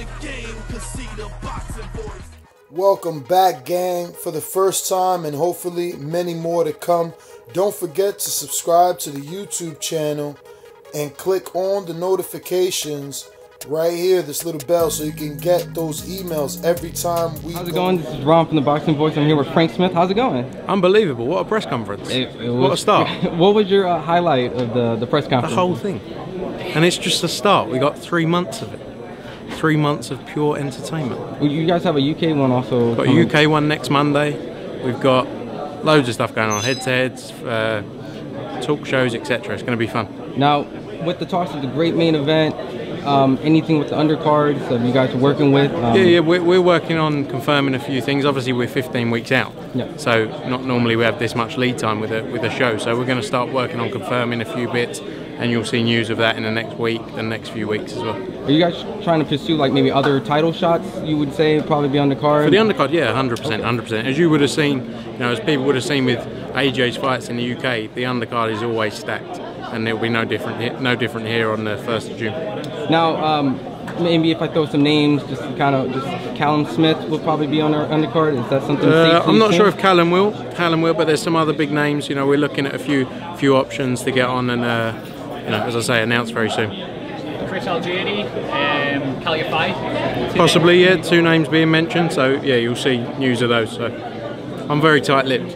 the game, cause see the boxing voice. Welcome back, gang, for the first time and hopefully many more to come. Don't forget to subscribe to the YouTube channel and click on the notifications right here, this little bell, so you can get those emails every time we How's it going? This is Ron from the Boxing Voice. I'm here with Frank Smith. How's it going? Unbelievable. What a press conference. What a start. What was your highlight of the press conference? The whole thing. And it's just a start. We got 3 months of it. 3 months of pure entertainment. Well, you guys have a UK one also. Got a UK one next Monday. We've got loads of stuff going on. Head-to-heads, talk shows, etc. It's going to be fun. Now, with the talks of the great main event, anything with the undercards that you guys are working with? Yeah, we're working on confirming a few things. Obviously, we're 15 weeks out, so not normally we have this much lead time with a show. So we're going to start working on confirming a few bits, and you'll see news of that in the next week, the next few weeks as well. Are you guys trying to pursue like maybe other title shots? You would say probably be on the card. For the undercard, yeah, 100%, 100%. As you would have seen, you know, as people would have seen with AJ's fights in the UK, the undercard is always stacked. And it'll be no different here on the 1st of June. Now, maybe if I throw some names, just Callum Smith will probably be on our undercard. Is that something? I'm not sure if Callum will, but there's some other big names. You know, we're looking at a few options to get on, and you know, as I say, announced very soon. Chris Algieri, Calify. Possibly, yeah, 2 names being mentioned. So yeah, you'll see news of those. So I'm very tight-lipped.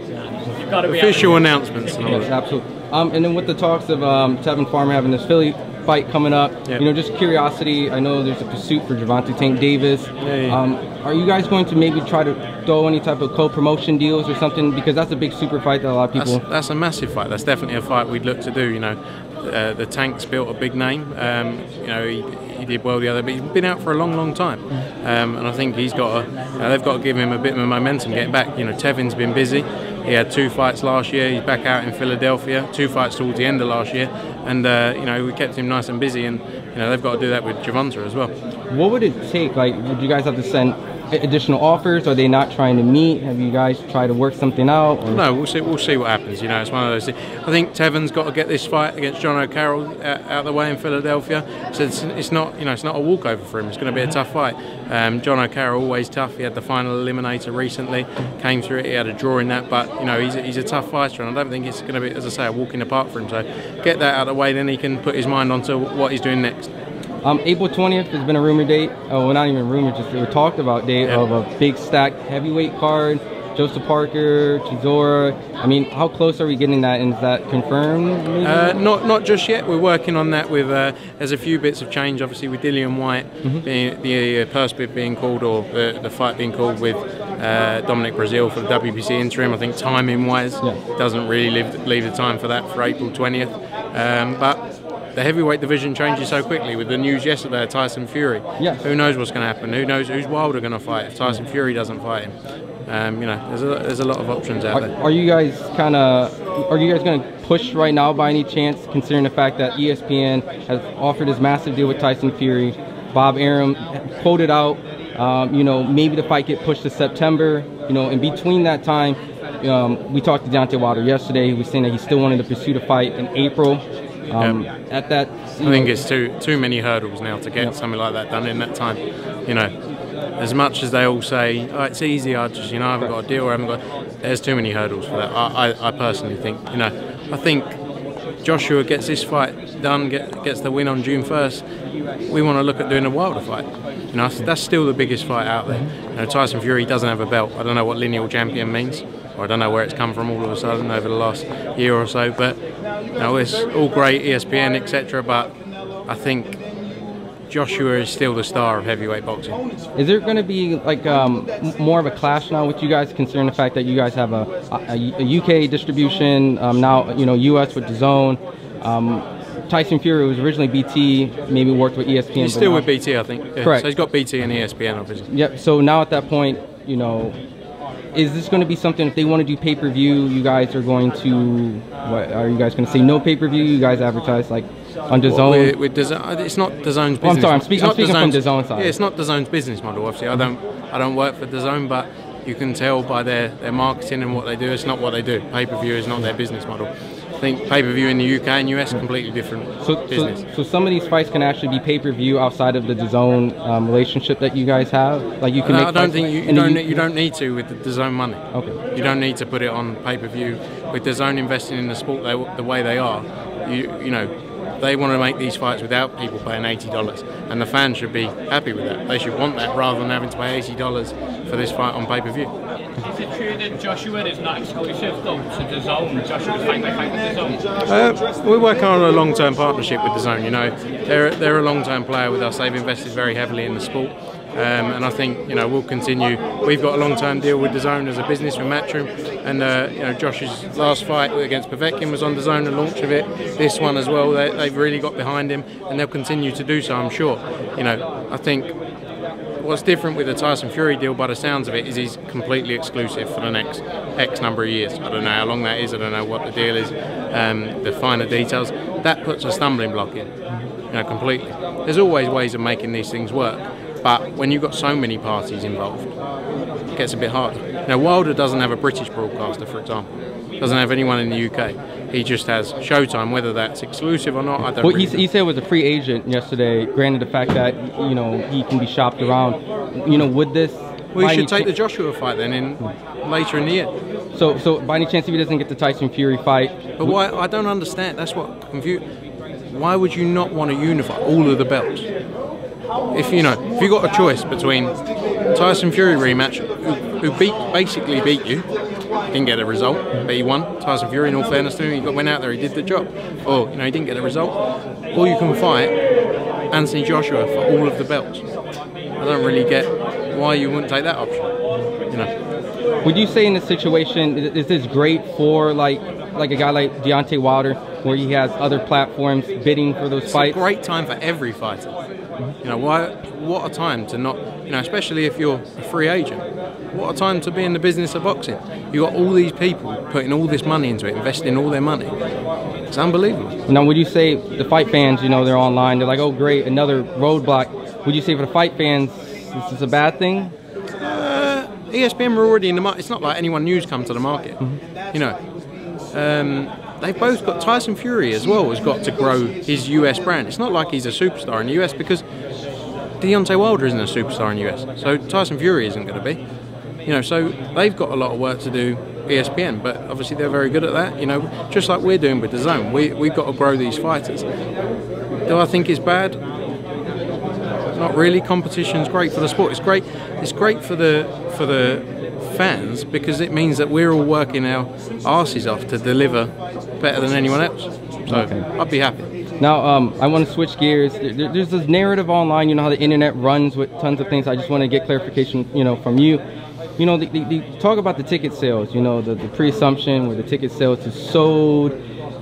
Official announcements. Yes, absolutely. And then with the talks of TEVIN Farmer having this Philly fight coming up, you know, just curiosity. I know there's a pursuit for Gervonta Tank Davis. Are you guys going to maybe try to throw any type of co-promotion deals or something? Because that's a big super fight that a lot of people. That's a massive fight. That's definitely a fight we'd look to do. You know, the Tank's built a big name. You know, he did well the other, but he's been out for a long time. And I think he's got they've got to give him a bit of momentum getting back. You know, Tevin's been busy. He had 2 fights last year. He's back out in Philadelphia. 2 fights towards the end of last year, and you know, we kept him nice and busy. And you know, they've got to do that with Gervonta as well. What would it take? Like, would you guys have to send additional offers? Are they not trying to meet? Have you guys tried to work something out? Or? No, we'll see what happens. You know, it's one of those things. I think Tevin's got to get this fight against John O'Carroll out of the way in Philadelphia. So it's not, you know, it's not a walkover for him. It's going to be a tough fight. John O'Carroll always tough. He had the final eliminator recently, came through it. He had a draw in that, but you know, he's a tough fister, and I don't think it's going to be, as I say, a walk in the park for him. So get that out of the way, then he can put his mind onto what he's doing next. April 20th has been a rumor date. Well, not even rumor, just a talked about date of a big stacked heavyweight card. Joseph Parker, Chisora. I mean, how close are we getting that? And is that confirmed? Not just yet. We're working on that. With there's a few bits of change, obviously, with Dillian White, the purse bid being called, or the fight being called with Dominic Brazil for the WBC interim. I think timing-wise, doesn't really leave the time for that for April 20th. But the heavyweight division changes so quickly with the news yesterday of Tyson Fury. Who knows what's going to happen? Who knows who's Wilder going to fight if Tyson Fury doesn't fight him? You know, there's a lot of options out there. Are you guys going to push right now by any chance, considering the fact that ESPN has offered this massive deal with Tyson Fury? Bob Arum quoted out, you know, maybe the fight get pushed to September. You know, in between that time, we talked to Deontay Wilder yesterday. He was saying that he still wanted to pursue the fight in April. At that, I think it's too many hurdles now to get something like that done in that time. You know, as much as they all say, oh, it's easy, I just, you know, I haven't got a deal, there's too many hurdles for that. I personally think, you know, I think Joshua gets this fight done, gets the win on June 1st. We want to look at doing a Wilder fight. You know, that's still the biggest fight out there. You know, Tyson Fury doesn't have a belt. I don't know what lineal champion means, or I don't know where it's come from all of a sudden over the last year or so. But you know, it's all great, ESPN, etc. But I think Joshua is still the star of heavyweight boxing. Is there going to be like more of a clash now with you guys, considering the fact that you guys have a UK distribution now, you know, US with DAZN? Tyson Fury was originally BT, maybe worked with ESPN. He's still with BT, I think. Yeah. Correct. So he's got BT and ESPN, obviously. Yep. So now at that point, you know, is this going to be something, if they want to do pay-per-view, you guys are going to, what, are you guys going to say no pay-per-view? You guys advertise like on DAZN? With DAZN, it's not DAZN's business. Oh, I'm sorry, I'm speaking from DAZN side. Yeah, it's not DAZN's business model. Obviously, I don't work for DAZN, but you can tell by their marketing and what they do, it's not what they do. Pay-per-view is not their business model. I think pay-per-view in the UK and US completely different business. So some of these fights can actually be pay-per-view outside of the DAZN relationship that you guys have. Like you can make. I don't think you don't need to with the DAZN money. Okay. You don't need to put it on pay-per-view. With DAZN investing in the sport the way they are, you know, they want to make these fights without people paying $80, and the fans should be happy with that. They should want that rather than having to pay $80 for this fight on pay-per-view. Is it true that Joshua is not exclusive though to DAZN? Joshua's fight by fight with DAZN? We're working on a long-term partnership with DAZN. You know, they're a long-term player with us. They've invested very heavily in the sport, and I think, you know, we'll continue. We've got a long-term deal with DAZN as a business with Matchroom, and you know, Josh's last fight against Povetkin was on DAZN, the launch of it. This one as well. They've really got behind him, and they'll continue to do so, I'm sure. You know, I think what's different with the Tyson Fury deal, by the sounds of it, is he's completely exclusive for the next X number of years. I don't know how long that is. I don't know what the deal is, the finer details. That puts a stumbling block in, you know, completely. There's always ways of making these things work, but when you've got so many parties involved, it gets a bit harder. Now, Wilder doesn't have a British broadcaster, for example. Doesn't have anyone in the UK. He just has Showtime. Whether that's exclusive or not, I don't Well, really he said it was a free agent yesterday. Granted, the fact that, you know, he can be shopped around. You know, would this? We should take the Joshua fight then later in the year. So by any chance, if he doesn't get the Tyson Fury fight, But why? I don't understand. That's what confused. Why would you not want to unify all of the belts? If you got a choice between Tyson Fury rematch, who basically beat you, didn't get a result, but he won. Tyson Fury, in all fairness to him, he went out there, he did the job. Or, you know, he didn't get a result. Or you can fight Anthony Joshua for all of the belts. I don't really get why you wouldn't take that option. You know. Would you say in this situation, is this great for like a guy like Deontay Wilder, where he has other platforms bidding for those fights? It's a great time for every fighter. You know, what a time to not, you know, especially if you're a free agent, what a time to be in the business of boxing. You've got all these people putting all this money into it, investing all their money. It's unbelievable. Now, would you say the fight fans, you know, they're online, they're like, oh great, another roadblock. Would you say for the fight fans, this is a bad thing? ESPN were already in the market. It's not like anyone new's come to the market. You know, they've both got, Tyson Fury as well has got to grow his US brand. It's not like he's a superstar in the US because Deontay Wilder isn't a superstar in the US. So Tyson Fury isn't going to be. You know, so they've got a lot of work to do, ESPN, but obviously they're very good at that. You know, just like we're doing with DAZN. We've got to grow these fighters. Do I think it's bad? Not really. Competition's great for the sport. It's great. It's great for the fans because it means that we're all working our arses off to deliver better than anyone else. So okay. I'd be happy. Now, I want to switch gears. There's this narrative online. You know how the internet runs with tons of things. I just want to get clarification, you know, from you. You know, they talk about the ticket sales. You know, the pre-assumption where the ticket sales is sold.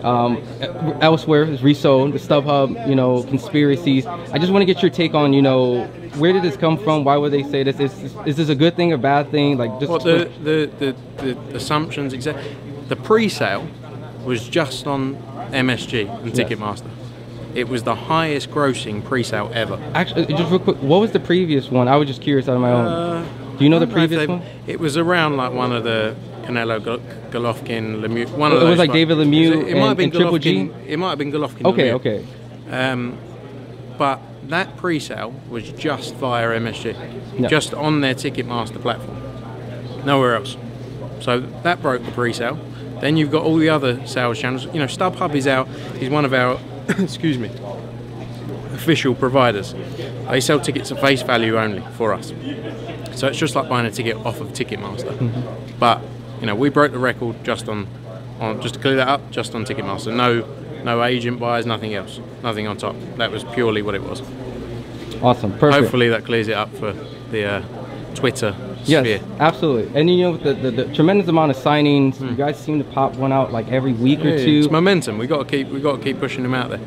Elsewhere is resold, the StubHub, you know, conspiracies. I just want to get your take on, you know, where did this come from? Why would they say this? Is this a good thing or bad thing? Like, just well, the assumptions, exactly. The pre-sale was just on MSG and Ticketmaster. It was the highest grossing pre-sale ever. Actually, just real quick, what was the previous one? I was just curious out of my own. Do you know the previous one? It was around like one of the Canelo, Golovkin, Lemieux. One of those. It was like fights. David Lemieux it might have been Triple G. It might have been Golovkin. Okay, Lemieux. okay. But that pre-sale was just via MSG, No. just on their Ticketmaster platform, nowhere else. So that broke the pre-sale. Then you've got all the other sales channels. You know, StubHub is one of our, excuse me, official providers. They sell tickets at face value only for us. So it's just like buying a ticket off of Ticketmaster. But you know, we broke the record just on just to clear that up, just on Ticketmaster. No agent buys, nothing else, nothing on top. That was purely what it was. Awesome, perfect. Hopefully that clears it up for the Twitter yes, sphere. Absolutely. And you know, the tremendous amount of signings, you guys seem to pop one out like every week or two. It's momentum. We got to keep pushing them out there.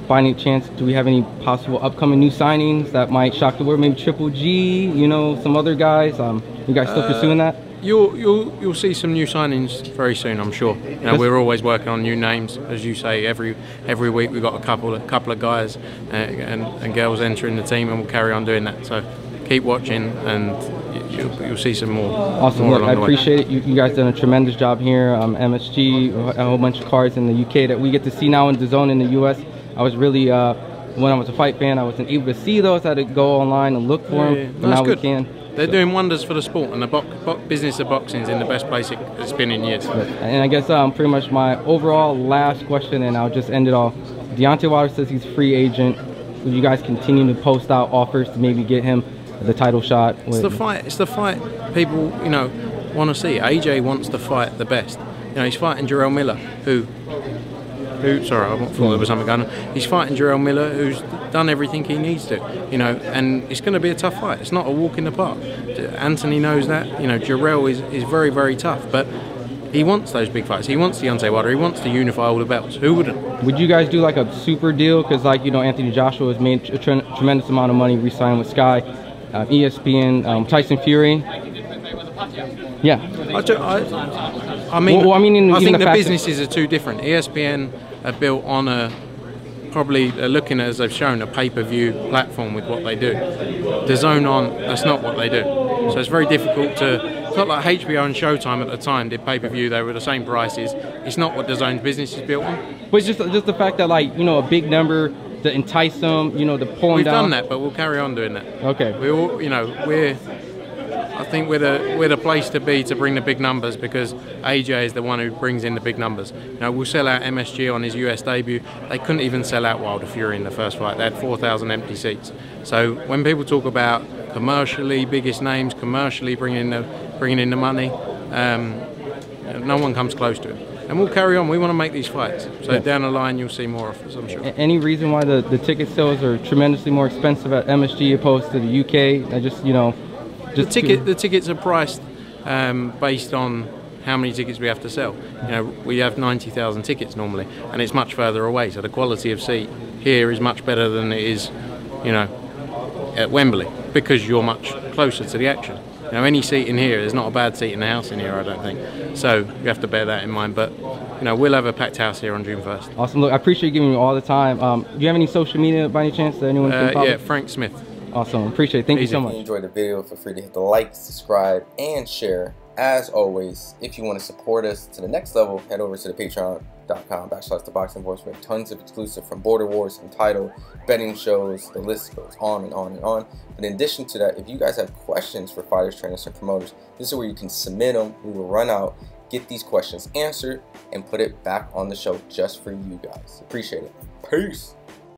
By any chance, do we have any possible upcoming new signings that might shock the world? Maybe Triple G, you know, some other guys. You guys still pursuing that? You'll see some new signings very soon, I'm sure. You know, we're always working on new names, as you say. Every week we've got a couple of guys and girls entering the team, and we'll carry on doing that. So keep watching, and you'll see some more. Awesome. More Look, I appreciate it. You guys done a tremendous job here. MSG, a whole bunch of cards in the UK that we get to see now in DAZN in the US. I was really, when I was a fight fan, I wasn't able to see those. I had to go online and look for them. But now we can. They're doing wonders for the sport, and the business of boxing is in the best place it's been in years. And I guess pretty much my overall last question, and I'll just end it off. Deontay Wilder says he's free agent. Will you guys continue to post out offers to maybe get him the title shot? It's the fight. It's the fight people, you know, want to see. AJ wants to fight the best. You know, he's fighting Jarrell Miller, who sorry, I thought there was something going on. He's fighting Jarrell Miller, who's done everything he needs to, you know, and it's going to be a tough fight. It's not a walk in the park. Anthony knows that. You know, Jarrell is very, very tough, but he wants those big fights. He wants Deontay Wilder. He wants to unify all the belts. Who wouldn't? Would you guys do like a super deal? Because, like, you know, Anthony Joshua has made a tremendous amount of money re-signing with Sky, ESPN, Tyson Fury. Yeah. I mean, I think the fact businesses are too different. ESPN are built on probably looking at, as they've shown, a pay-per-view platform with what they do. DAZN that's not what they do. So it's very difficult to. It's not like HBO and Showtime at the time did pay-per-view. They were the same prices. It's not what DAZN's business is built on. But it's just the fact that, like, you know, a big number to entice them, you know, to pull them down. We've done that, but we'll carry on doing that. Okay. We all, you know, I think we're the place to be to bring the big numbers, because AJ is the one who brings in the big numbers. You know, we'll sell out MSG on his US debut. They couldn't even sell out Wilder Fury in the first fight. They had 4,000 empty seats. So when people talk about commercially biggest names, commercially bringing in the money, no one comes close to it. And we'll carry on. We want to make these fights. So down the line, you'll see more offers, I'm sure. Any reason why the ticket sales are tremendously more expensive at MSG opposed to the UK? I just, you know. The tickets are priced based on how many tickets we have to sell. You know, we have 90,000 tickets normally, and it's much further away. So the quality of seat here is much better than it is, you know, at Wembley, because you're much closer to the action. You know, any seat in here, there's not a bad seat in the house in here, I don't think. So you have to bear that in mind. But you know, we'll have a packed house here on June 1st. Awesome. Look, I appreciate you giving me all the time. Do you have any social media by any chance that anyone can follow? Yeah, Frank Smith. Awesome. Appreciate it. Thank you so much. If you enjoyed the video, feel free to hit the like, subscribe, and share. As always, if you want to support us to the next level, head over to the patreon.com/ThaBoxingVoice. We have tons of exclusive, from Border Wars, Entitled, betting shows, the list goes on and on and on. But in addition to that, if you guys have questions for fighters, trainers, and promoters, this is where you can submit them. We will run out, get these questions answered, and put it back on the show just for you guys. Appreciate it. Peace.